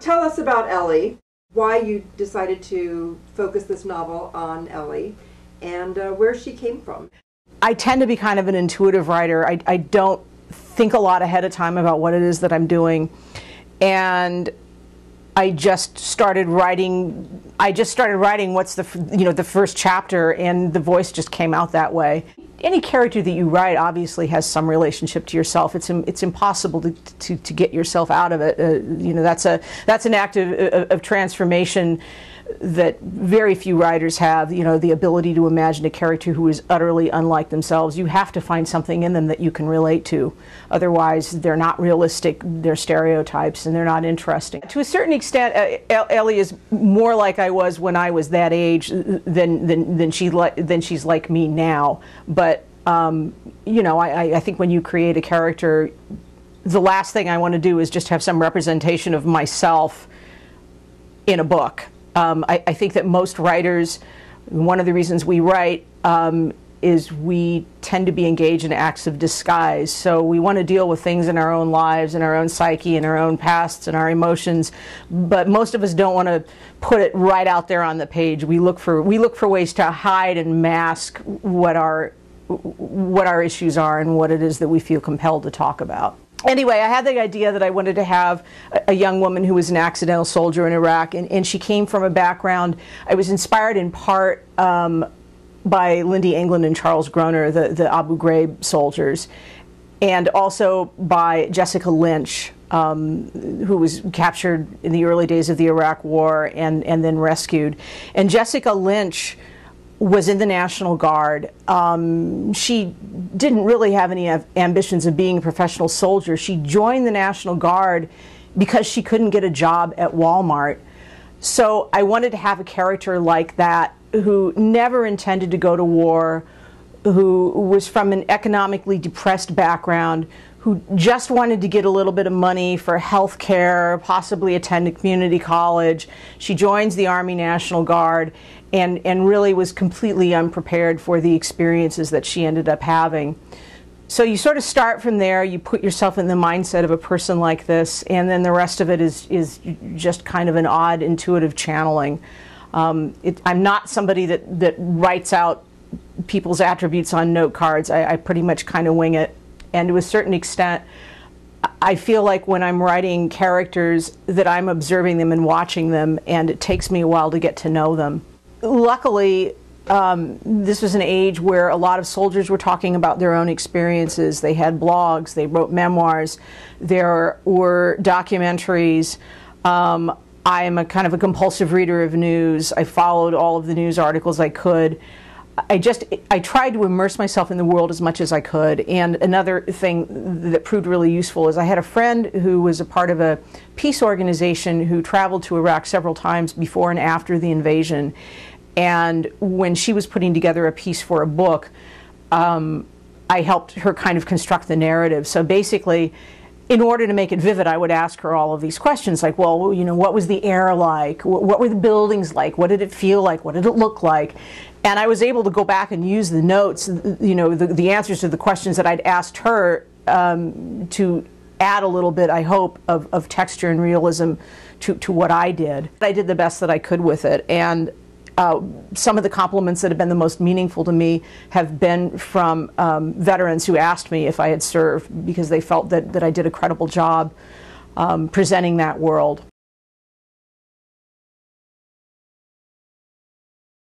tell us about Ellie, why you decided to focus this novel on Ellie, and where she came from. I tend to be kind of an intuitive writer. I don't think a lot ahead of time about what it is that I'm doing. And I just started writing what's the first chapter, and the voice just came out that way. Any character that you write obviously has some relationship to yourself. It's impossible to get yourself out of it. That's an act of transformation that very few writers have, the ability to imagine a character who is utterly unlike themselves. You have to find something in them that you can relate to. Otherwise, they're not realistic, they're stereotypes, and they're not interesting. To a certain extent, Ellie is more like I was when I was that age than she's like me now. But, I think when you create a character, the last thing I want to do is just have some representation of myself in a book. I think that most writers, one of the reasons we write is we tend to be engaged in acts of disguise. So we want to deal with things in our own lives, in our own psyche, in our own pasts, and our emotions. But most of us don't want to put it right out there on the page. We look for ways to hide and mask what our issues are and what it is that we feel compelled to talk about. Anyway, I had the idea that I wanted to have a young woman who was an accidental soldier in Iraq, and she came from a background. I was inspired in part by Lindy England and Charles Groner, the Abu Ghraib soldiers, and also by Jessica Lynch, who was captured in the early days of the Iraq War and then rescued. And Jessica Lynch was in the National Guard. She didn't really have any ambitions of being a professional soldier. She joined the National Guard because she couldn't get a job at Walmart. So I wanted to have a character like that who never intended to go to war, who was from an economically depressed background, who just wanted to get a little bit of money for health care, possibly attend a community college. She joins the Army National Guard and really was completely unprepared for the experiences that she ended up having. So you sort of start from there, you put yourself in the mindset of a person like this, and then the rest of it is just kind of an odd intuitive channeling. I'm not somebody that writes out people's attributes on note cards. I pretty much kind of wing it. And to a certain extent, I feel like when I'm writing characters that I'm observing them and watching them, and it takes me a while to get to know them. Luckily, this was an age where a lot of soldiers were talking about their own experiences. They had blogs, they wrote memoirs, there were documentaries. I am a kind of a compulsive reader of news. I followed all of the news articles I could. I tried to immerse myself in the world as much as I could. And another thing that proved really useful is I had a friend who was a part of a peace organization who traveled to Iraq several times before and after the invasion. And when she was putting together a piece for a book, I helped her kind of construct the narrative. So basically, in order to make it vivid, I would ask her all of these questions like, well, what was the air like? What were the buildings like? What did it feel like? What did it look like? And I was able to go back and use the notes, the answers to the questions that I'd asked her to add a little bit, I hope, of texture and realism to what I did. I did the best that I could with it. And some of the compliments that have been the most meaningful to me have been from veterans who asked me if I had served because they felt that I did a credible job presenting that world.